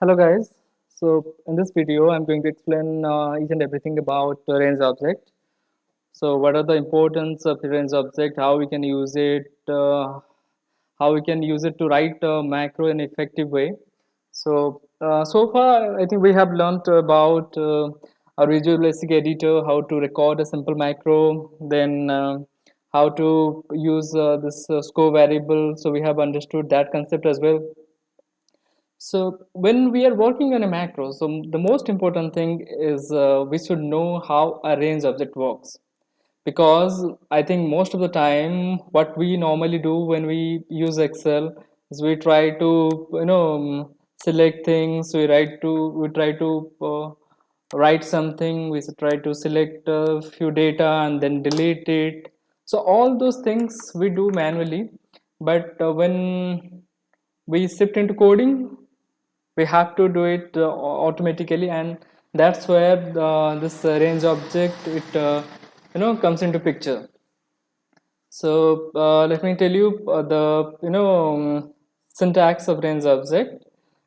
Hello guys. So in this video, I'm going to explain each and everything about the range object. So what are the importance of the range object? How we can use it? How we can use it to write a macro in effective way. So far, I think we have learned about a Visual Basic Editor, how to record a simple macro, then how to use this score variable. So we have understood that concept as well. So when we are working on a macro, so the most important thing is we should know how a range object works, because I think most of the time what we normally do when we use Excel is we try to select things. We try to write something. We try to select a few data and then delete it. So all those things we do manually, but when we shift into coding, we have to do it automatically, and that's where this range object it comes into picture. So let me tell you the syntax of range object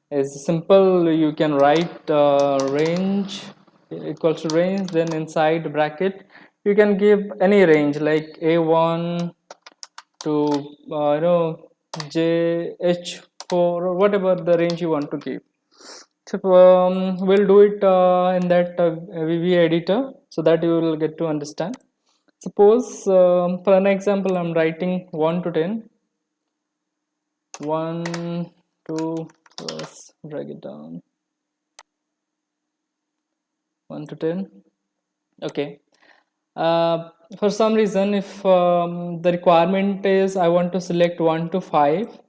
is simple. You can write range equals to range, then inside bracket you can give any range like a1 to jh4 or whatever the range you want to keep. So we'll do it in that VB editor so that you will get to understand. Suppose for an example, I'm writing 1 to 10. 1, 2, let's drag it down. 1 to 10. Okay. For some reason, if the requirement is I want to select 1 to 5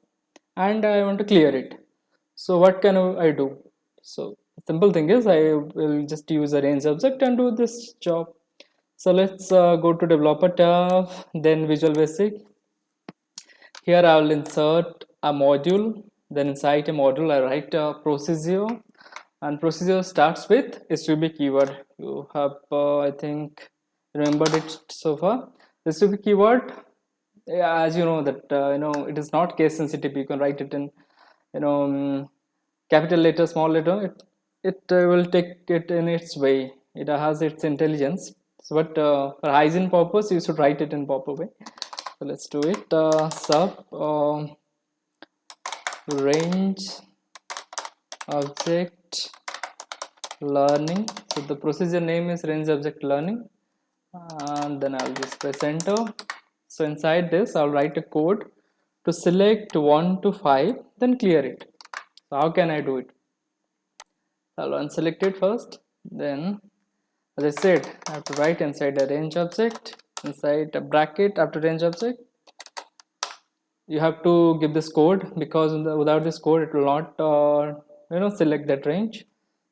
and I want to clear it. So what can I do? So simple thing is I will just use a range object and do this job. So let's go to developer tab, then Visual Basic. Here I will insert a module, then inside a module I write a procedure, and procedure starts with SUB keyword. You have I think remembered it so far. SUB keyword, yeah, as you know that it is not case sensitive. You can write it in capital letter, small letter. It will take it in its way. It has its intelligence. So, but for hygiene purpose, you should write it in proper way. So let's do it. Sub range object learning. So the procedure name is range object learning, and then I'll just press enter. So inside this, I'll write a code to select 1 to 5, then clear it. So how can I do it? I'll unselect it first. Then, as I said, I have to write inside a range object, inside a bracket after range object. You have to give this code, because without this code, it will not select that range.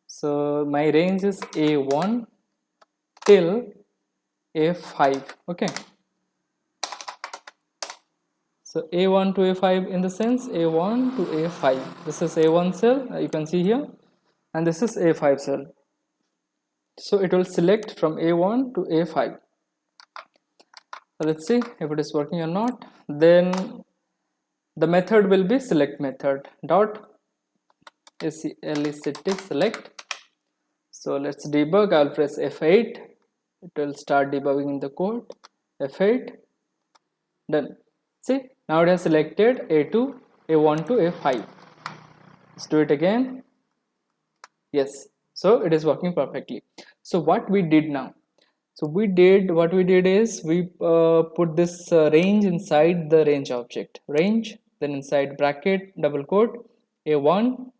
So my range is A1 till A5. Okay. So A1 to A5 in the sense A1 to A5. This is A1 cell, you can see here, and this is A5 cell. So it will select from A1 to A5. So let's see if it is working or not. Then the method will be select method dot select. So let's debug. I'll press F8. It will start debugging the code. F8. Done. See, now it has selected A2, A1 to A5. Let's do it again. Yes, so it is working perfectly. So what we did now? So what we did is we put this range inside the range object. Range, then inside bracket, double quote, A1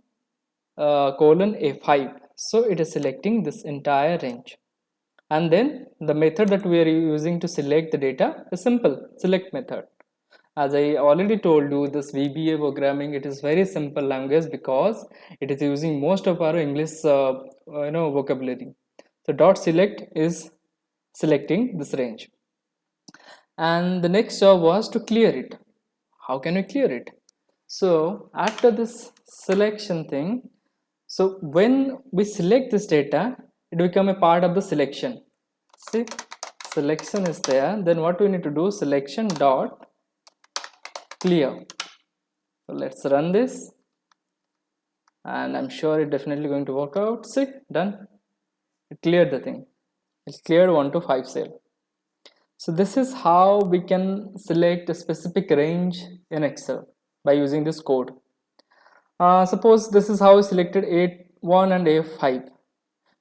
colon A5. So it is selecting this entire range. And then the method that we are using to select the data is simple, select method. As I already told you, this VBA programming, it is very simple language because it is using most of our English vocabulary. So dot select is selecting this range, and the next job was to clear it. How can we clear it? So after this selection thing, so when we select this data, it become a part of the selection. See, selection is there. Then what we need to do, selection dot clear. So let's run this. and I'm sure it definitely going to work out. See, done. It cleared the thing. It cleared 1 to 5 cell. So this is how we can select a specific range in Excel by using this code. Suppose this is how I selected A1 and A5.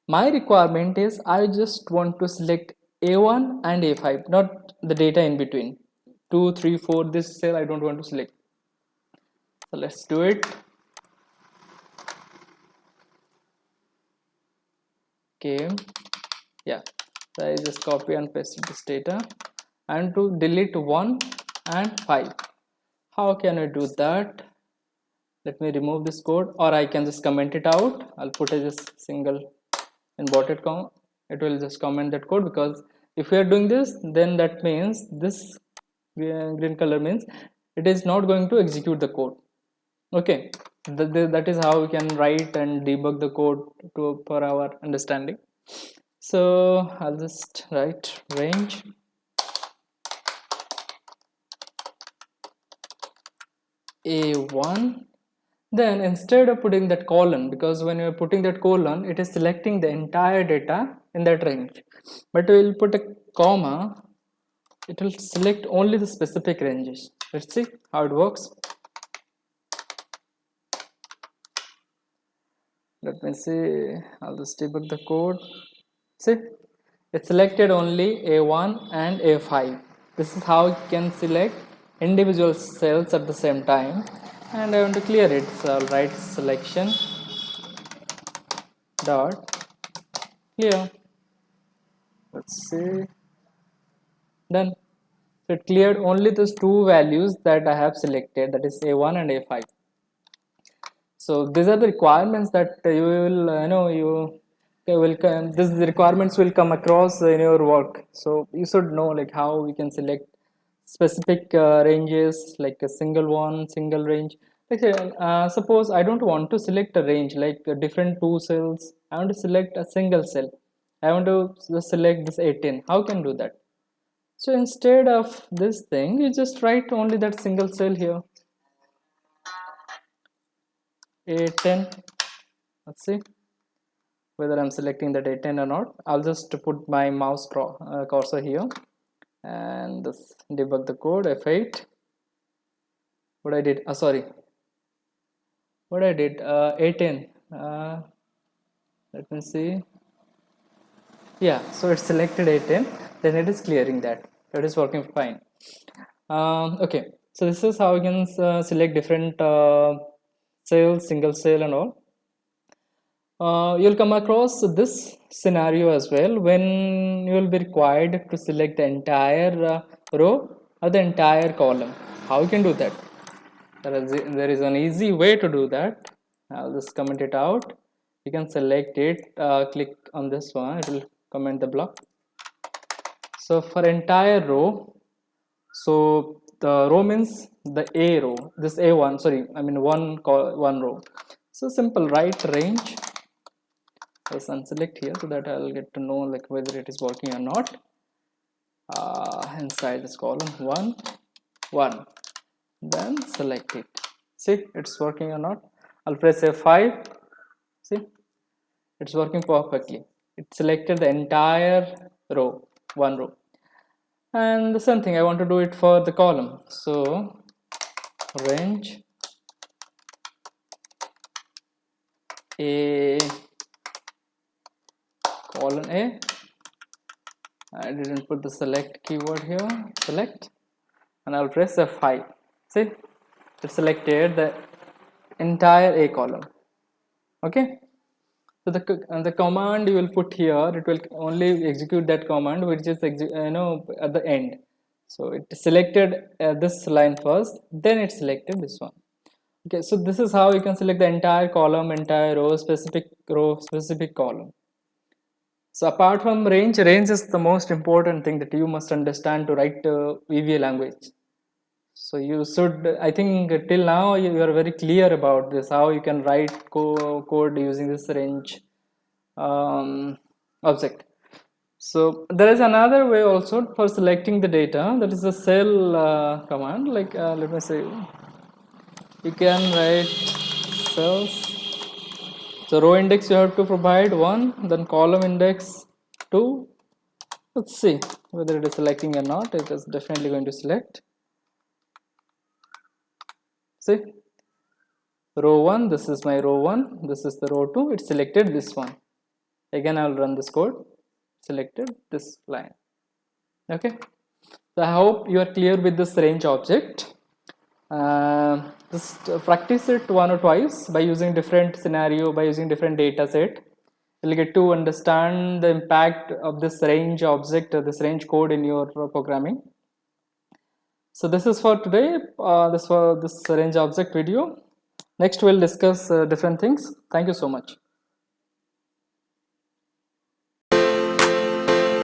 My requirement is I just want to select A1 and A5, not the data in between. 2, 3, 4, this cell I don't want to select. So let's do it. Okay, yeah, so I just copy and paste this data and to delete 1 and 5. How can I do that? Let me remove this code, or I can just comment it out. I'll put a just single inverted comma. It will just comment that code, because if we are doing this, then that means this green color means it is not going to execute the code. Okay, that is how we can write and debug the code for our understanding. So I'll just write range A1. Then instead of putting that colon, because when you're putting that colon, it is selecting the entire data in that range, but we'll put a comma, it will select only the specific ranges. Let's see how it works. Let me see, I'll just debug the code. See, it selected only A1 and A5. This is how you can select individual cells at the same time, and I want to clear it, so I'll write selection dot clear. Let's see, done. So it cleared only those two values that I have selected, that is A1 and A5. So these are the requirements that you will these requirements will come across in your work. So you should know like how we can select specific ranges, like a single range. Like suppose I don't want to select a range like different two cells. I want to select a single cell. I want to just select this 18. How can do that? So instead of this thing, you just write only that single cell here, A10. Let's see whether I'm selecting that A10 or not. I'll just put my mouse cursor here and this debug the code F8. What I did, sorry, what I did, A10. Let me see. Yeah, so it's selected A10, then it is clearing that. It is working fine. Okay, so this is how you can select different cells, single cell and all. You'll come across this scenario as well when you will be required to select the entire row or the entire column. How you can do that? There is an easy way to do that. I'll just comment it out. You can select it, click on this one, it will comment the block. So for entire row, so the row means the A row, this A1, sorry, I mean one row. So simple, right range, just unselect here so that I'll get to know like whether it is working or not. Inside this column 1, 1, then select it. See, it's working or not. I'll press F5. See, it's working perfectly. It selected the entire row, one row. And the same thing, I want to do it for the column. So range A colon A. I didn't put the select keyword here. Select, and I'll press F5. See, it selected the entire A column. Okay. So the command you will put here, it will only execute that command which is at the end. So it selected this line first, then it selected this one. Okay, so this is how you can select the entire column, entire row, specific column. So apart from range is the most important thing that you must understand to write VBA language. So you should, I think till now you are very clear about this, how you can write code using this range object. So there is another way also for selecting the data, that is the cell command. Like let me say, you can write cells So row index you have to provide 1, then column index 2. Let's see whether it is selecting or not. It is definitely going to select. See, row 1, this is my row 1, this is the row 2, it selected this one. Again I will run this code, selected this line. Okay, so I hope you are clear with this range object. Just practice it one or twice by using different scenario, by using different data set. You'll get to understand the impact of this range object, this range code in your programming. So this is for today, this range object video. Next we'll discuss different things. Thank you so much.